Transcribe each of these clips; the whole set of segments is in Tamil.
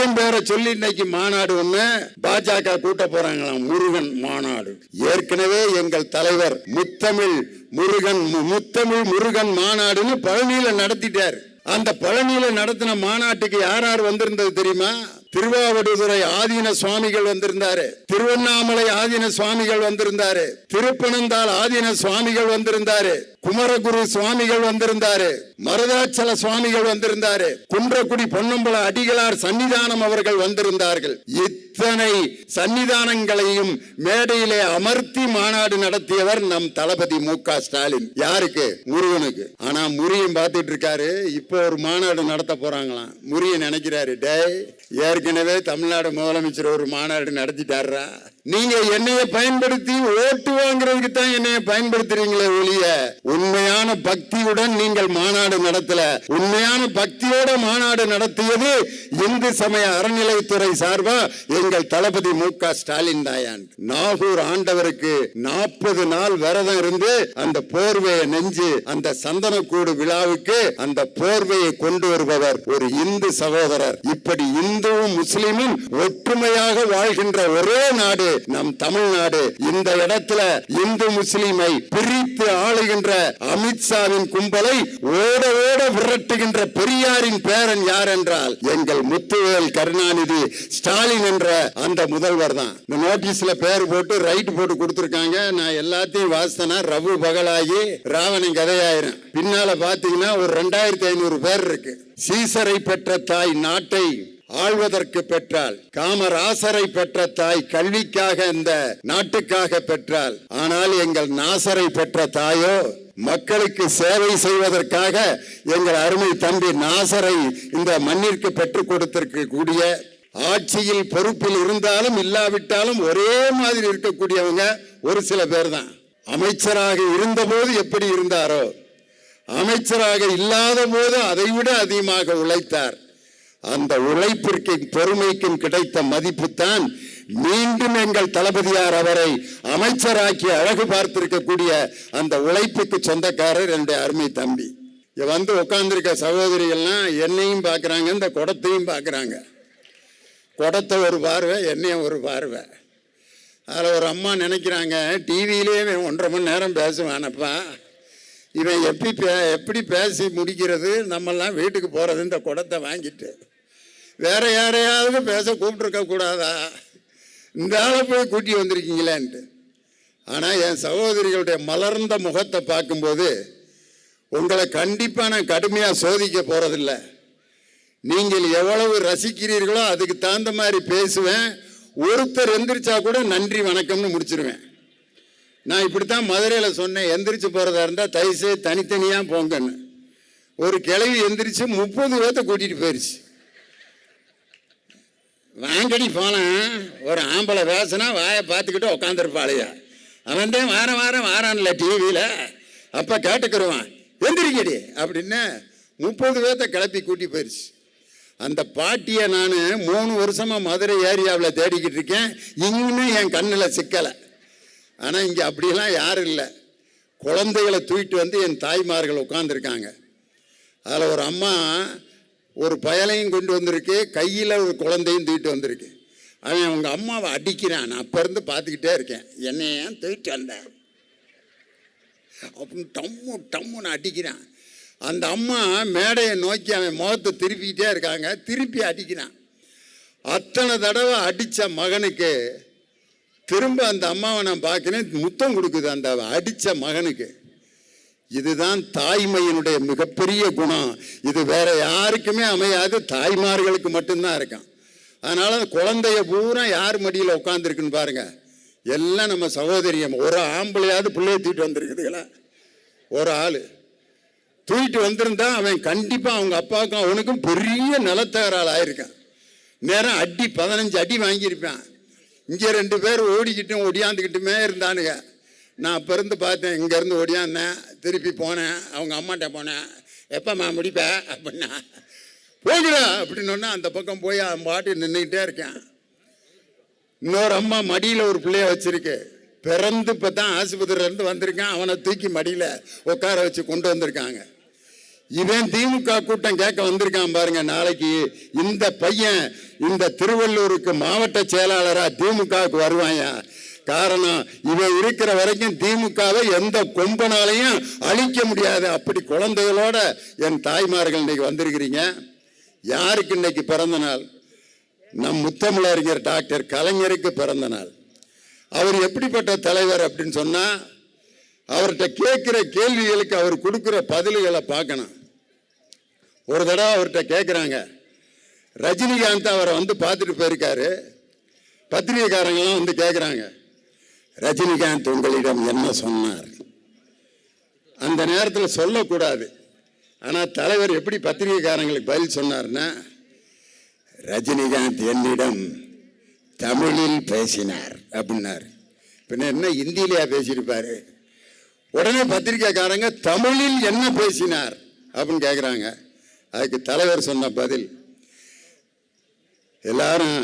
முருகன் பேரை சொல்லி இன்னைக்கு மாநாடு ஒண்ணு பாஜக கூட்ட போறாங்களாம், முருகன் மாநாடு. ஏற்கனவே எங்கள் தலைவர் முத்தமிழ் முருகன் மாநாடுன்னு பழனியில நடத்திட்டார். அந்த பழனியில நடத்தின மாநாட்டுக்கு யார் யார் வந்திருந்தது தெரியுமா? திருவாவடுதுறை ஆதீன சுவாமிகள் வந்திருந்தாரு, திருவண்ணாமலை ஆதீன சுவாமிகள் வந்திருந்தாரு, திருப்பனந்தாள் ஆதீன சுவாமிகள் வந்திருந்தாரு, குமரகுரு சுவாமிகள் வந்திருந்தாரு, மருதாச்சல சுவாமிகள் வந்திருந்தாரு, குன்றக்குடி பொன்னம்பல அடிகளார் சன்னிதானம் அவர்கள் வந்திருந்தார்கள். இத்தனை சன்னிதானங்களையும் மேடையிலே அமர்த்தி மாநாடு நடத்தியவர் நம் தளபதி மு.க. ஸ்டாலின். யாருக்கு? முருகனுக்கு. ஆனா முருகன் பார்த்துட்டு இருக்காரு, இப்போ ஒரு மாநாடு நடத்த போறாங்களாம். முருகன் நினைக்கிறாரு, டேய் ஏற்கனவே தமிழ்நாடு முதலமைச்சர் ஒரு மாநாடு நடத்திட்டாரா, நீங்க என்னைய பயன்படுத்தி ஓட்டு வாங்குறதுக்கு தான் என்னைய பயன்படுத்துறீங்களே ஒழிய உண்மையான பக்தியுடன் நீங்கள் மாநாடு நடத்தல. உண்மையான பக்தியோட மாநாடு நடத்தியது இந்து சமய அறநிலைத்துறை சார்பா எங்கள் தளபதி மு.க. ஸ்டாலின் தாயான். நாகூர் ஆண்டவருக்கு 40 நாள் விரதம் இருந்து அந்த போர்வையை நெஞ்சு அந்த சந்தனக்கூடு விழாவுக்கு அந்த போர்வையை கொண்டு வருபவர் ஒரு இந்து சகோதரர். இப்படி இந்துவும் முஸ்லிமும் ஒற்றுமையாக வாழ்கின்ற ஒரே நாடு நம் தமிழ்நாடு. இந்த இடத்துல இந்து முஸ்லிமை பிரித்து ஆளுகின்ற அமித்ஷாவின் கும்பலை ஓட ஓட விரட்டுகின்ற பெரியாரின் பேரன் யார் என்றால் எங்கள் முத்துவேல் கருணாநிதி ஸ்டாலின் என்ற அந்த முதல்வர் தான். இந்த நோட்டீஸ்ல பேர் போட்டு ரைட் போட்டு கொடுத்திருக்காங்க. நான் எல்லாத்தையும் வாசித்தனா ரவு பகலாகி ராவணன் கதையாயிரும். பின்னால பாத்தீங்கன்னா ஒரு 2500 பேர் இருக்கு. சீசரை பெற்ற தாய் நாட்டை ஆள்வதற்கு பெற்றால், காமராசரை பெற்ற தாய் கல்விக்காக இந்த நாட்டுக்காக பெற்றால், ஆனால் எங்கள் நாசரை பெற்ற தாயோ மக்களுக்கு சேவை செய்வதற்காக எங்கள் அருமை தம்பி நாசரை இந்த மண்ணிற்கு பெற்றுக் கொடுத்திருக்கக்கூடிய, ஆட்சியில் பொறுப்பில் இருந்தாலும் இல்லாவிட்டாலும் ஒரே மாதிரி இருக்கக்கூடியவங்க ஒரு சில பேர் தான். அமைச்சராக இருந்தபோது எப்படி இருந்தாரோ, அமைச்சராக இல்லாத போது அதைவிட அதிகமாக உழைத்தார். அந்த உழைப்பிற்கும் பொறுமைக்கும் கிடைத்த மதிப்பு தான் மீண்டும் எங்கள் தளபதியார் அவரை அமைச்சராக்கி அழகு பார்த்திருக்கக்கூடிய அந்த உழைப்புக்கு சொந்தக்காரர் என்னுடைய அருமை தம்பி. வந்து உட்கார்ந்திருக்க சகோதரிகள்லாம் என்னையும் பார்க்குறாங்க, இந்த குடத்தையும் பார்க்குறாங்க. குடத்தை ஒரு பார்வை, என்னையும் ஒரு பார்வை. அதில் ஒரு அம்மா நினைக்கிறாங்க, டிவியிலே 1.5 மணி நேரம் பேசுவானப்பா, இவன் எப்படி பேசி முடிக்கிறது, நம்மெல்லாம் வீட்டுக்கு போகிறது இந்த குடத்தை வாங்கிட்டு வேற யாரையாவது பேச கூப்பிட்டுருக்க கூடாதா, இந்த ஆளை போய் கூட்டி வந்திருக்கீங்களேன்ட்டு. ஆனால் என் சகோதரிகளுடைய மலர்ந்த முகத்தை பார்க்கும்போது உங்களை கண்டிப்பாக நான் கடுமையாக சோதிக்க போகிறதில்ல. நீங்கள் எவ்வளவு ரசிக்கிறீர்களோ அதுக்கு தகுந்த மாதிரி பேசுவேன். ஒருத்தர் எந்திரிச்சா கூட நன்றி வணக்கம்னு முடிச்சிருவேன். நான் இப்படித்தான் மதுரையில் சொன்னேன், எந்திரிச்சு போகிறதா இருந்தால் தயவுசெய்து தனித்தனியாக போங்கன்னு. ஒரு கிளவி எந்திரிச்சு 30 பேர்த்த கூட்டிகிட்டு போயிடுச்சு. வாங்கடி போனேன், ஒரு ஆம்பளை பேசினா வாயை பார்த்துக்கிட்டு உட்காந்துருப்பாளையா, அவன் தான் வாரான்ல டிவியில், அப்போ கேட்டுக்கிறவான் எந்திரிக்கடி அப்படின்னு 30 பேர்த்த கிளப்பி கூட்டி போயிடுச்சு. அந்த பாட்டியை நான் 3 வருஷமாக மதுரை ஏரியாவில் தேடிக்கிட்டு இருக்கேன், இன்னும் என் கண்ணில் சிக்கலை. ஆனால் இங்கே அப்படியெல்லாம் யாரும் இல்லை. குழந்தைகளை தூக்கிட்டு வந்து என் தாய்மார்கள் உட்காந்துருக்காங்க. அதில் ஒரு அம்மா ஒரு பயலையும் கொண்டு வந்திருக்கு, கையில் ஒரு குழந்தையும் தூக்கிட்டு வந்திருக்கு. அவன் அவங்க அம்மாவை அடிக்கிறான். நான் அப்போ இருந்து பார்த்துக்கிட்டே இருக்கேன், என்னைய ஏன் தூக்கிட்டு வந்தேன் அப்படின்னு டம்முன்னு அடிக்கிறான். அந்த அம்மா மேடையை நோக்கி அவன் முகத்தை திருப்பிக்கிட்டே இருக்காங்க, திருப்பி அடிக்கிறான். அத்தனை தடவை அடித்த மகனுக்கு திரும்ப அந்த அம்மாவை நான் பார்க்கிறேன், முத்தம் கொடுக்குது அந்த அடித்த மகனுக்கு. இதுதான் தாய்மையினுடைய மிகப்பெரிய குணம். இது வேற யாருக்குமே அமையாது, தாய்மார்களுக்கு மட்டும்தான் இருக்கான். அதனால குழந்தைய பூரா யார் மடியில் உட்காந்துருக்குன்னு பாருங்க, எல்லாம் நம்ம சகோதரியம். ஒரு ஆம்பளையாவது பிள்ளைய தூக்கிட்டு வந்திருக்குதுங்களா? ஒரு ஆள் தூக்கிட்டு வந்திருந்தா அவன் கண்டிப்பாக அவங்க அப்பாவுக்கும் அவனுக்கும் பெரிய நிலத்தகரால் ஆயிருக்கான். நேரம் அடி 15 அடி வாங்கியிருப்பான். இங்கே 2 பேர் ஓடிக்கிட்டும் ஒடியாந்துக்கிட்டுமே இருந்தானுங்க. நான் அப்போ இருந்து பார்த்தேன், இங்கேருந்து ஓடியாந்தேன், திருப்பி போனேன், அவங்க அம்மாட்ட போனேன், எப்போம்மா முடிப்பேன் அப்படின்னா, போகிறா அப்படின்னோன்னா அந்த பக்கம் போய் அவன் பாட்டு நின்றுக்கிட்டே இருக்கேன். இன்னொரு அம்மா மடியில் ஒரு பிள்ளைய வச்சிருக்கு, பிறந்து இப்போ தான் ஆஸ்பத்திரியிலேருந்து வந்திருக்கான், அவனை தூக்கி மடியில் உட்கார வச்சு கொண்டு வந்திருக்காங்க. இவன் திமுக கூட்டம் கேட்க வந்திருக்கான் பாருங்க. நாளைக்கு இந்த பையன் இந்த திருவள்ளூருக்கு மாவட்ட செயலாளரா திமுகவுக்கு வருவாயா? காரணம், இவன் இருக்கிற வரைக்கும் திமுகவை எந்த கொம்பனாலையும் அழிக்க முடியாது. அப்படி குழந்தைகளோட என் தாய்மார்கள் இன்னைக்கு வந்திருக்கிறீங்க. யாருக்கு இன்னைக்கு பிறந்த நாள்? நம் முத்தமிழறிஞர் டாக்டர் கலைஞருக்கு பிறந்த நாள். அவர் எப்படிப்பட்ட தலைவர் அப்படின்னு சொன்னா, அவர்கிட்ட கேட்கிற கேள்விகளுக்கு அவர் கொடுக்கிற பதில்களை பார்க்கணும். ஒரு தடவை அவர்கிட்ட கேட்குறாங்க, ரஜினிகாந்த் அவரை வந்து பார்த்துட்டு போயிருக்காரு. பத்திரிகைக்காரங்களாம் வந்து கேட்குறாங்க, ரஜினிகாந்த் உங்களிடம் என்ன சொன்னார்? அந்த நேரத்தில் சொல்லக்கூடாது. ஆனால் தலைவர் எப்படி பத்திரிகைக்காரங்களுக்கு பதில் சொன்னார்னா, ரஜினிகாந்த் என்னிடம் தமிழில் பேசினார் அப்படின்னாரு. பின்ன என்ன இந்தியிலேயா பேசியிருப்பாரு? உடனே பத்திரிகைக்காரங்க தமிழில் என்ன பேசினார் அப்படின்னு கேட்குறாங்க. அதுக்கு தலைவர் சொன்ன பதில், எல்லாரும்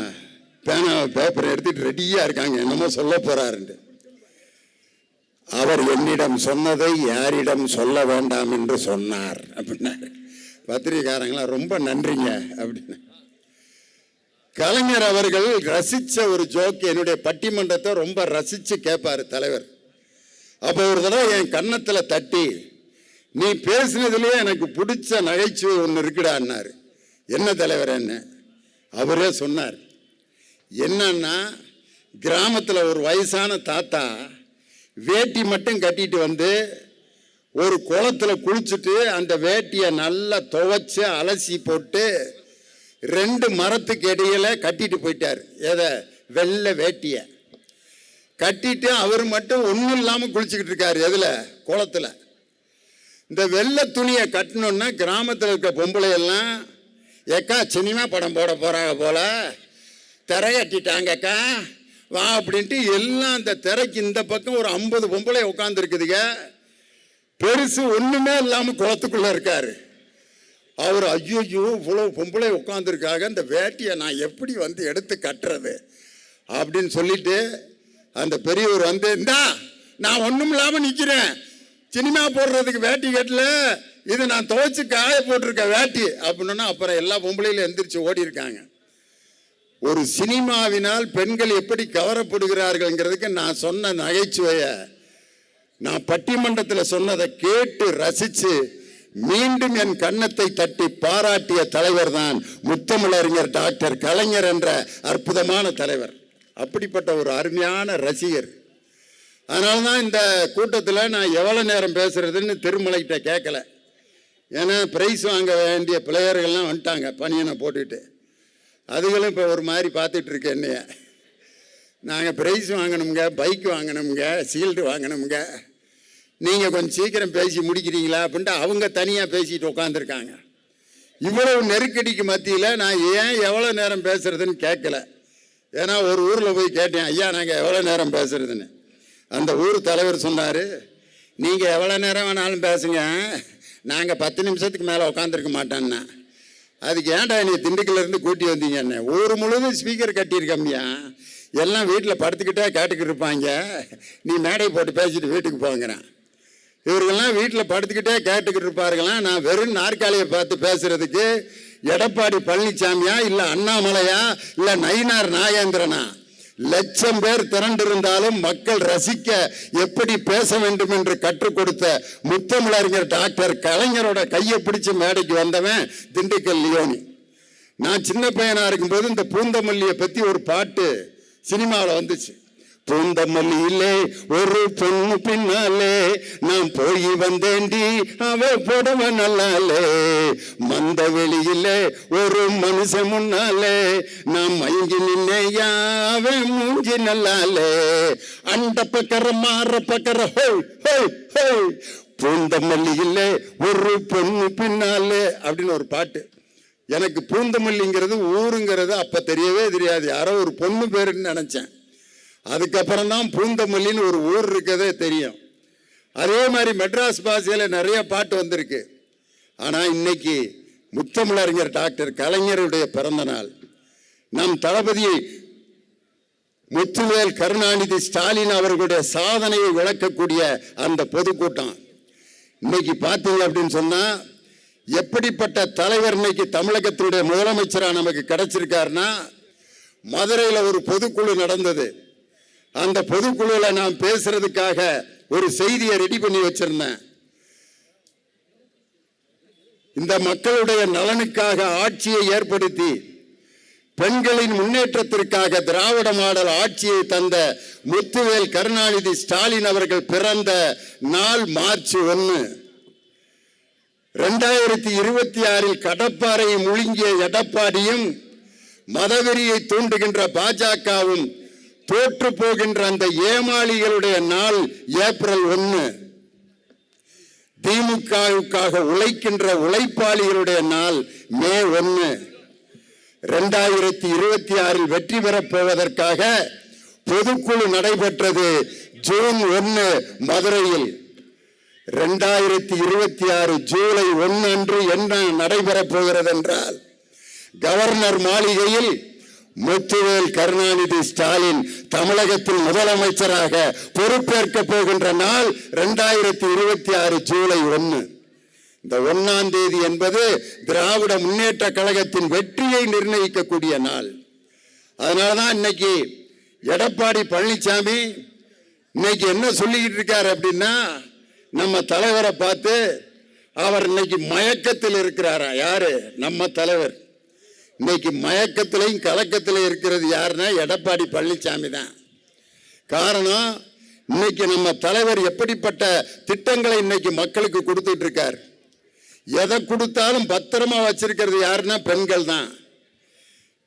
பேனா பேப்பர் எடுத்துட்டு ரெடியா இருக்காங்க, என்னமோ சொல்ல போறாரு. அவர் என்னிடம் சொன்னதை யாரிடம் சொல்ல வேண்டாம் என்று சொன்னார் அப்படின்னாரு. பத்திரிகைக்காரங்களா ரொம்ப நன்றிங்க அப்படின்னு. கலைஞர் அவர்கள் ரசிச்ச ஒரு ஜோக்கு, என்னுடைய பட்டிமன்றத்தை ரொம்ப ரசிச்சு கேட்பாரு தலைவர். அப்போ ஒரு தடவை என் கன்னத்தில் தட்டி, நீ பேசினதுலேயே எனக்கு பிடிச்ச நகைச்சுவை ஒன்று இருக்குடான்னாரு. என்ன தலைவர் என்ன? அவரே சொன்னார். என்னன்னா, கிராமத்தில் ஒரு வயசான தாத்தா வேட்டி மட்டும் கட்டிட்டு வந்து ஒரு குளத்துல குளிச்சுட்டு அந்த வேட்டியை நல்லா துவைச்சு அலசி போட்டு 2 மரத்துக்கு இடையில கட்டிட்டு போயிட்டார். எதை? வெள்ளை வேட்டிய கட்டிட்டு அவர் மட்டும் ஒன்றும் இல்லாமல் குளிச்சுக்கிட்டு இருக்காரு. எதுல? குளத்துல. இந்த வெள்ளை துணியை கட்டணும்னா கிராமத்தில் இருக்க பொம்பளை எல்லாம், ஏக்கா சினிமா படம் போட போறாங்க போல, திரை கட்டிட்டாங்கக்கா வா அப்படின்ட்டு எல்லாம் அந்த திரைக்கு இந்த பக்கம் ஒரு 50 பொம்பளை உட்காந்துருக்குதுங்க. பெருசு ஒண்ணுமே இல்லாமல் குளத்துக்குள்ள இருக்காரு. அவர் ஐயோ இவ்வளோ பொம்பளை உட்காந்துருக்காங்க, இந்த வேட்டியை நான் எப்படி வந்து எடுத்து கட்டுறது அப்படின்னு சொல்லிட்டு அந்த பெரியவர் வந்து, இந்தா நான் ஒன்றும் இல்லாமல் நிற்கிறேன், சினிமா போடுறதுக்கு வேட்டி கட்டல, இது நான் துவைச்சு காய போட்டிருக்க வேட்டி அப்படின்னா, அப்புறம் எல்லா பொம்பளையிலும் எந்திரிச்சு ஓடி இருக்காங்க. ஒரு சினிமாவினால் பெண்கள் எப்படி கவரப்படுகிறார்கள்ங்கிறதுக்கு நான் சொன்ன நகைச்சுவையை, நான் பட்டிமன்றத்தில் சொன்னதை கேட்டு ரசித்து மீண்டும் என் கன்னத்தை தட்டி பாராட்டிய தலைவர் தான் முத்தமிழறிஞர் டாக்டர் கலைஞர் என்ற அற்புதமான தலைவர். அப்படிப்பட்ட ஒரு அருமையான ரசிகர். அதனால தான் இந்த கூட்டத்தில் நான் எவ்வளோ நேரம் பேசுறதுன்னு திருமலைகிட்ட கேட்கல. ஏன்னா பிரைஸ் வாங்க வேண்டிய பிளேயர்கள்லாம் வந்துட்டாங்க பனியனை போட்டுட்டு. அதுகளும் இப்போ ஒரு மாதிரி பார்த்துட்டு இருக்கு என்னைய. நாங்கள் பிரைஸ் வாங்கணுங்க, பைக் வாங்கணுங்க, சீல்டு வாங்கணுங்க, நீங்கள் கொஞ்சம் சீக்கிரம் பேசி முடிக்கிறீங்களா அப்படின்ட்டு அவங்க தனியாக பேசிட்டு உட்காந்துருக்காங்க. இவ்வளவு நெருக்கடிக்கு மத்தியில் நான் ஏன் எவ்வளோ நேரம் பேசுறதுன்னு கேட்கல. ஏன்னா ஒரு ஊரில் போய் கேட்டேன், ஐயா நாங்கள் எவ்வளோ நேரம் பேசுறதுன்னு. அந்த ஊர் தலைவர் சொன்னார், நீங்கள் எவ்வளோ நேரம் வேணாலும் பேசுங்க, நாங்கள் 10 நிமிஷத்துக்கு மேலே உட்காந்துருக்க மாட்டோன்னா. அதுக்கு ஏன்டா நீ திண்டுக்கல்லேருந்து கூட்டி வந்தீங்க? என்ன ஊர் முழுவதும் ஸ்பீக்கர் கட்டியிருக்கம்யா, எல்லாம் வீட்டில் படுத்துக்கிட்டே கேட்டுக்கிட்டு இருப்பாங்க, நீ மேடை போட்டு பேசிட்டு வீட்டுக்கு போங்கிறான். இவர்கள்லாம் வீட்டில் படுத்துக்கிட்டே கேட்டுக்கிட்டு இருப்பார்களாம். நான் வெறும் நாற்காலியை பார்த்து பேசுறதுக்கு எடப்பாடி பழனிசாமியா, இல்லை அண்ணாமலையா, இல்லை நயினார் நாகேந்திரனா? 1,00,000 பேர் திரண்டிருந்தாலும் மக்கள் ரசிக்க எப்படி பேச வேண்டும் என்று கற்றுக் கொடுத்த முத்தமிழறிஞர் டாக்டர் கலைஞரோட கையை பிடிச்சு மேடைக்கு வந்தவன் திண்டுக்கல் லியோனி. நான் சின்ன பையனா இருக்கும்போது இந்த பூந்தமல்லியை பத்தி ஒரு பாட்டு சினிமாவில் வந்துச்சு. பூந்தமல்லியிலே ஒரு பொண்ணு பின்னாலே நான் போய் வந்தேண்டி, அவ போடவ நல்லாலே, மந்த வெளியிலே ஒரு மனுஷன் முன்னாலே நான் மயங்கி நின்னையா, அவன் மூஞ்சி நல்லாலே, அண்ட பக்கர மாற பக்கர ஹோய் ஹோய் ஹோய், பூந்தமல்லியிலே ஒரு பொண்ணு பின்னாலே அப்படின்னு ஒரு பாட்டு. எனக்கு பூந்தமல்லிங்கிறது ஊருங்கிறது அப்ப தெரியவே தெரியாது, யாரோ ஒரு பொண்ணு பேருன்னு நினைச்சேன். அதுக்கப்புறம் தான் பூந்தமல்லின்னு ஒரு ஊர் இருக்கதே தெரியும். அதே மாதிரி மெட்ராஸ் பாஷையில நிறைய பாட்டு வந்திருக்கு. ஆனால் இன்னைக்கு முத்தமிழறிஞர் டாக்டர் கலைஞருடைய பிறந்த நாள். நம் தளபதி முத்துவேல் கருணாநிதி ஸ்டாலின் அவர்களுடைய சாதனையை விளக்கக்கூடிய அந்த பொதுக்கூட்டம் இன்னைக்கு பார்த்தீங்க அப்படின்னு சொன்னா, எப்படிப்பட்ட தலைவர் இன்னைக்கு தமிழகத்தினுடைய முதலமைச்சராக நமக்கு கிடைச்சிருக்காருன்னா, மதுரையில் ஒரு பொதுக்குழு நடந்தது. அந்த பொதுக்குழுவில் நான் பேசுறதுக்காக ஒரு செய்தியை ரெடி பண்ணி வச்சிருந்தேன். இந்த மக்களுடைய நலனுக்காக ஆட்சியை ஏற்படுத்தி பெண்களின் முன்னேற்றத்திற்காக திராவிட மாடல் ஆட்சியை தந்த முத்துவேல் கருணாநிதி ஸ்டாலின் அவர்கள் பிறந்த நாள் மார்ச் 1. 2026 கடப்பாறையை முழுங்கிய எடப்பாடியும் மதவெறியை தூண்டுகின்ற பாஜகவும் தோற்று போகின்ற அந்த ஏமாளிகளுடைய நாள் ஏப்ரல் 1. திமுகவுக்காக உழைக்கின்ற உழைப்பாளிகளுடைய நாள் மே 1. 2026 வெற்றி பெறப் போவதற்காக பொதுக்குழு நடைபெற்றது ஜூன் 1 மதுரையில். 2026 ஜூலை 1 அன்று என்ன நடைபெறப் போகிறது என்றால், கவர்னர் மாளிகையில் முத்துவேல் கருணாநிதி ஸ்டாலின் தமிழகத்தில் முதலமைச்சராக பொறுப்பேற்க போகின்ற நாள் 2026 ஜூலை 1. இந்த 1ஆம் தேதி என்பது திராவிட முன்னேற்ற கழகத்தின் வெற்றியை நிர்ணயிக்கக்கூடிய நாள். அதனாலதான் இன்னைக்கு எடப்பாடி பழனிசாமி இன்னைக்கு என்ன சொல்லிக்கிட்டு இருக்காரு அப்படின்னா, நம்ம தலைவரை பார்த்து அவர் இன்னைக்கு மயக்கத்தில் இருக்கிறாரா? யாரு? நம்ம தலைவர். இன்னைக்கு மயக்கத்திலையும் கலக்கத்திலையும் இருக்கிறது யாருன்னா எடப்பாடி பழனிசாமி தான். காரணம், இன்னைக்கு நம்ம தலைவர் எப்படிப்பட்ட திட்டங்களை இன்னைக்கு மக்களுக்கு கொடுத்துட்டு இருக்கார். எதை கொடுத்தாலும் பத்திரமா வச்சிருக்கிறது யாருன்னா பெண்கள் தான்.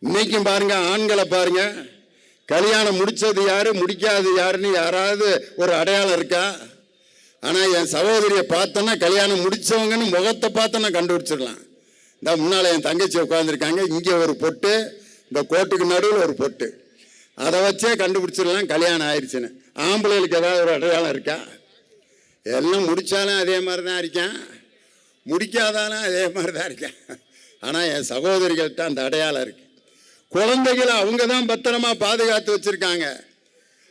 இன்னைக்கும் பாருங்க, ஆண்களை பாருங்க, கல்யாணம் முடிச்சது யாரு முடிக்காது யாருன்னு யாராவது ஒரு அடையாளம் இருக்கா? ஆனா என் சகோதரியை பார்த்தோன்னா கல்யாணம் முடிச்சவங்கன்னு முகத்தை பார்த்தோன்னா கண்டுபிடிச்சிடலாம். இந்த முன்னால என் தங்கச்சி உட்காந்துருக்காங்க, இங்கே ஒரு பொட்டு, இந்த கோட்டுக்கு நடுவில் ஒரு பொட்டு, அதை வச்சே கண்டுபிடிச்சிடலாம் கல்யாணம் ஆயிடுச்சுன்னு. ஆம்பளைகளுக்கு ஏதாவது ஒரு அடையாளம் இருக்கா? எல்லாம் முடிச்சாலும் அதே மாதிரி தான் இருக்கேன், முடிக்காதாலும் அதே மாதிரி தான் இருக்கேன். ஆனால் என் சகோதரிகள்கிட்ட அந்த அடையாளம் இருக்கு. குழந்தைகளை அவங்க தான் பத்திரமா பாதுகாத்து வச்சிருக்காங்க.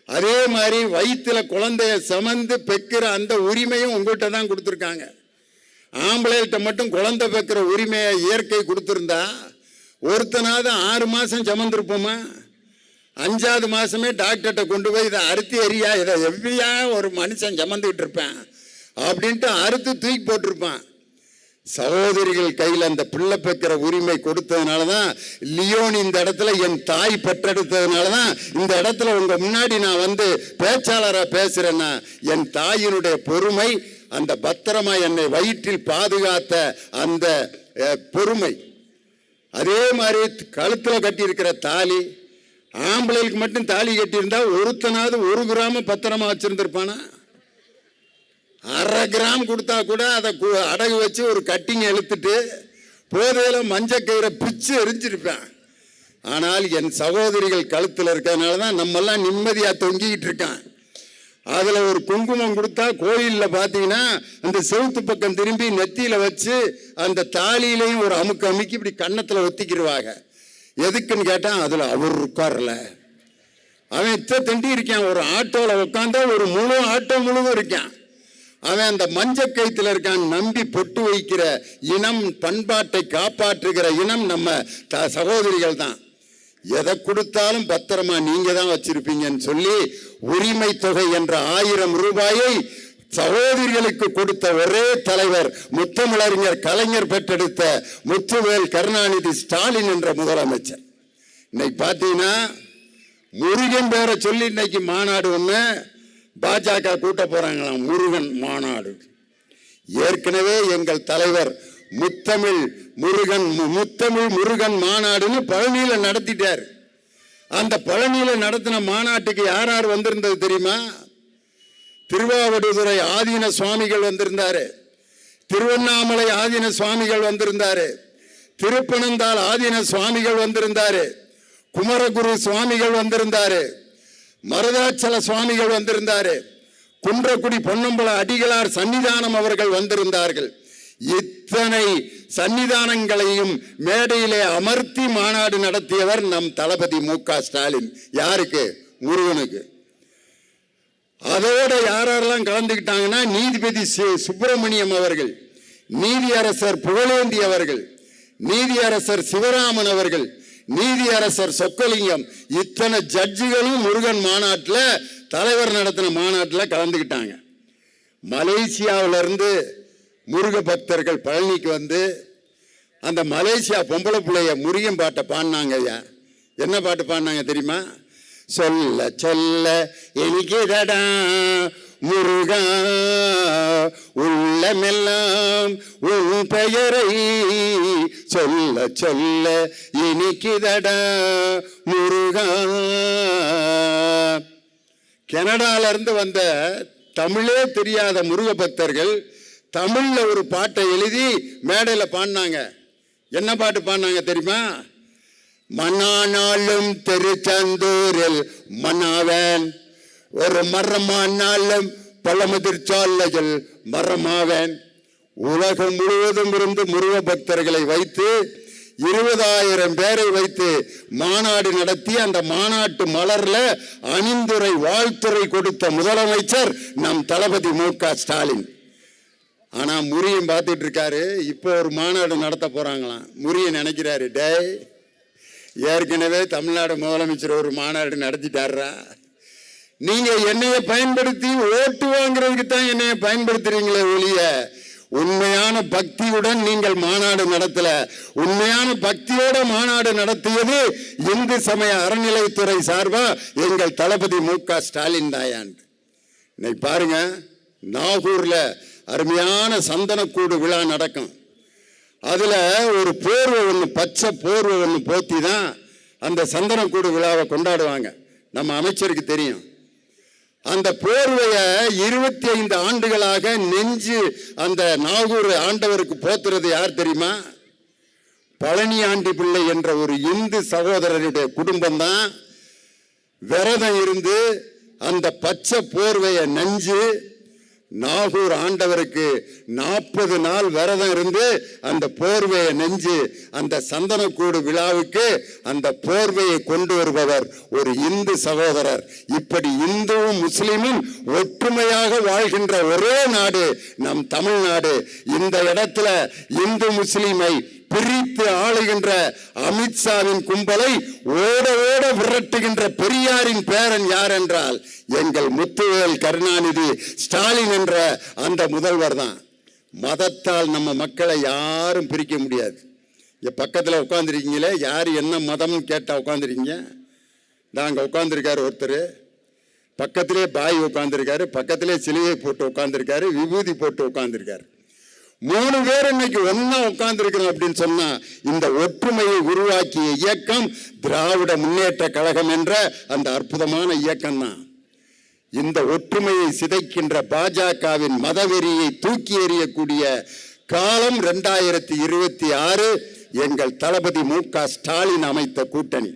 அதே மாதிரி வயிற்றுல குழந்தைய சுமந்து பெக்கிற அந்த உரிமையும் உங்கள்கிட்ட தான் கொடுத்துருக்காங்க. ஆம்பளைகிட்ட மட்டும் குழந்தை பெக்கிற உரிமையை இயற்கை கொடுத்துருந்தா ஒருத்தனாவது 6 மாதம் சுமந்துருப்போமா? 5ஆவது மாதமே டாக்டர்கிட்ட கொண்டு போய் இதை அறுத்து எரியா, இதை எவ்வியா ஒரு மனுஷன் சுமந்துக்கிட்டு இருப்பேன் அப்படின்ட்டு அறுத்து தூக்கி போட்டிருப்பான். சகோதரிகள் கையில் அந்த பிள்ளை பெக்கிற உரிமை கொடுத்ததுனால தான் லியோன் இந்த இடத்துல என் தாய் பெற்றெடுத்ததுனால தான் இந்த இடத்துல உங்க முன்னாடி நான் வந்து பேச்சாளராக பேசுறேன்னா, என் தாயினுடைய பொறுமை, அந்த பத்திரமா என்னை வயிற்றில் பாதுகாத்த அந்த பொறுமை. அதே மாதிரி கழுத்தில் கட்டி இருக்கிற தாலி, ஆம்பளைக்கு மட்டும் தாலி கட்டியிருந்தா ஒருத்தனாவது 1 கிராம் பத்திரமா வச்சிருந்திருப்பானா? 1/2 கிராம் கொடுத்தா கூட அதை அடகு வச்சு ஒரு கட்டிங் இழுத்துட்டு போதையில மஞ்சக்கயிறை பிச்சு எரிஞ்சிருப்பேன். ஆனால் என் சகோதரிகள் கழுத்தில் இருக்கிறதுனால தான் நம்மெல்லாம் நிம்மதியாக தொங்கிக்கிட்டு இருக்கான். அதில் ஒரு குங்குமம் கொடுத்தா கோயிலில் பார்த்தீங்கன்னா அந்த செவுத்து பக்கம் திரும்பி நெத்தியில் வச்சு அந்த தாலியிலையும் ஒரு அமுக்கி இப்படி கன்னத்தில் ஒத்திக்கிடுவாங்க. எதுக்குன்னு கேட்டால் அதில் அவர் உட்காரல, அவன் திண்டி இருக்கான். ஒரு ஆட்டோவில் உட்காந்தா ஒரு முழு ஆட்டோ முழுவதும் இருக்கான். அவன் அந்த மஞ்ச கயித்துல இருக்கான். நம்பி பொட்டு வைக்கிற இனம், பண்பாட்டை காப்பாற்றுகிற இனம் நம்ம சகோதரிகள் தான். எதை கொடுத்தாலும் பத்திரமா நீங்க தான் வச்சிருப்பீங்கன்னு சொல்லி உரிமை தொகை என்ற 1000 ரூபாயை சகோதரிகளுக்கு கொடுத்த ஒரே தலைவர் முத்தமிழறிஞர் கலைஞர் பெற்றெடுத்த முத்துவேல் கருணாநிதி ஸ்டாலின் என்ற முதலமைச்சர். இன்னைக்கு பார்த்தீங்கன்னா முருகன் பேரை சொல்லி இன்னைக்கு மாநாடு ஒன்று பாஜக கூட்ட போறாங்களாம், முருகன் மாநாடு. ஏற்கனவே எங்கள் தலைவர் முத்தமிழ் முருகன் மாநாடுன்னு பழனியில நடத்திட்டார். அந்த பழனியில நடத்தின மாநாட்டுக்கு யார் யார் வந்திருந்தது தெரியுமா? திருவாவடுதுறை ஆதீன சுவாமிகள் வந்திருந்தாரு, திருவண்ணாமலை ஆதீன சுவாமிகள் வந்திருந்தாரு, திருப்பனந்தாள் ஆதீன சுவாமிகள் வந்திருந்தாரு, குமரகுரு சுவாமிகள் வந்திருந்தாரு, மருதாச்சல சுவாமிகள் வந்திருந்தாரு, குன்றக்குடி பொன்னம்பல அடிகளார் சன்னிதானம் அவர்கள் வந்திருந்தார்கள். இத்தனை சன்னிதானங்களையும் மேடையிலே அமர்த்தி மாநாடு நடத்தியவர் நம் தளபதி மு.க. ஸ்டாலின். யாருக்கு? முருகனுக்கு. அதோட யாரெல்லாம் கலந்துக்கிட்டாங்கன்னா, நீதிபதி சுப்பிரமணியம் அவர்கள், நீதியரசர் புகழேந்தி அவர்கள், நீதியரசர் சிவராமன் அவர்கள், நீதியரசர் சொக்கலிங்கம், இத்தனை ஜட்ஜிகளும் முருகன் மாநாட்டில், தலைவர் நடத்தின மாநாட்டில் கலந்துக்கிட்டாங்க. மலேசியாவிலிருந்து முருக பக்தர்கள் பழனிக்கு வந்து அந்த மலேசியா பொம்பளை பிள்ளைய முருகன் பாட்டை பாடினாங்க. ஐயா, என்ன பாட்டு பாடினாங்க தெரியுமா? சொல்ல சொல்ல எனிக்குதடா முருகா உள்ளமெல்லாம் உன் பெயரை, சொல்ல சொல்ல இனிக்குதடா முருகா. கனடால இருந்து வந்த தமிழே தெரியாத முருக பக்தர்கள் தமிழ்ல ஒரு பாட்டை எழுதி மேடையில் பாடினாங்க. என்ன பாட்டு பாடினாங்க தெரியுமா? மன்னானாலும் திருச்செந்தூரில் மன்னாவன், ஒரு மரமானாலும் பழமுதிர்ச்சாலையில் மரமாவன். உலகம் முழுவதும் இருந்து முருக பக்தர்களை வைத்து 20,000 பேரை வைத்து மாநாடு நடத்தி அந்த மாநாட்டு மலர்ல அணிந்துரை வாழ்த்துரை கொடுத்த முதலமைச்சர் நம் தளபதி மு.க. ஸ்டாலின். ஆனா முருகன் பார்த்துட்டு இருக்காரு. இப்போ ஒரு மாநாடு நடத்த போறாங்களாம். முருகன் நினைக்கிறாரு, டே ஏற்கனவே தமிழ்நாடு முதலமைச்சர் ஒரு மாநாடு நடத்திட்டாரா, நீங்க என்னைய பயன்படுத்தி ஓட்டு வாங்குறதுக்கு தான் என்னைய பயன்படுத்துறீங்களே ஒழிய உண்மையான பக்தியுடன் நீங்கள் மாநாடு நடத்தல. உண்மையான பக்தியோட மாநாடு நடத்தியது இந்து சமய அறநிலைத்துறை சார்பா எங்கள் தளபதி மு.க. ஸ்டாலின் தாயான். இன்னைக்கு பாருங்க, நாகூர்ல அருமையான சந்தனக்கூடு விழா நடக்கும். அதுல ஒரு போர்வை ஒன்று, பச்சை போர்வை ஒன்று போத்தி தான் அந்த சந்தனக்கூடு விழாவை கொண்டாடுவாங்க. நம்ம அமைச்சருக்கு தெரியும். அந்த போர்வைய 25 ஆண்டுகளாக நெஞ்சு அந்த நாகூர் ஆண்டவருக்கு போத்துறது யார் தெரியுமா? பழனி ஆண்டி பிள்ளை என்ற ஒரு இந்து சகோதரருடைய குடும்பம் தான் விரதம் இருந்து அந்த பச்சை போர்வைய நெஞ்சு நாகூர் ஆண்டவருக்கு 40 நாள் விரதம் இருந்து அந்த போர்வையை நெஞ்சு அந்த சந்தனக்கூடு விழாவுக்கு அந்த போர்வையை கொண்டு வருபவர் ஒரு இந்து சகோதரர். இப்படி இந்துவும் முஸ்லிமும் ஒற்றுமையாக வாழ்கின்ற ஒரே நாடு நம் தமிழ்நாடு. இந்த இடத்துல இந்து முஸ்லிமை பிரித்து ஆளுகின்ற அமித்ஷாவின் கும்பலை ஓட ஓட விரட்டுகின்ற பெரியாரின் பேரன் யார் என்றால் எங்கள் முத்துவேல் கருணாநிதி ஸ்டாலின் என்ற அந்த முதல்வர் தான். மதத்தால் நம்ம மக்களை யாரும் பிரிக்க முடியாது. பக்கத்தில் உட்காந்துருக்கீங்களே, யார் என்ன மதம்னு கேட்டால் உட்காந்துருக்கீங்க. நாங்கள் உட்காந்துருக்காரு ஒருத்தர், பக்கத்திலே பாய் உட்காந்துருக்காரு, பக்கத்திலே சிலுவை போட்டு உட்காந்துருக்காரு, விபூதி போட்டு உட்காந்துருக்காரு. 3 பேர் இன்னைக்கு ஒன்னா உட்கார்ந்து இருக்கிறோம் அப்படின்னு சொன்னா இந்த ஒற்றுமையை உருவாக்கிய இயக்கம் திராவிட முன்னேற்ற கழகம் என்ற அந்த அற்புதமான இயக்கம் தான். இந்த ஒற்றுமையை சிதைக்கின்ற பாஜகவின் மதவெறியை தூக்கி எறியக்கூடிய காலம் 2026 எங்கள் தளபதி மு.க. ஸ்டாலின் அமைத்த கூட்டணி.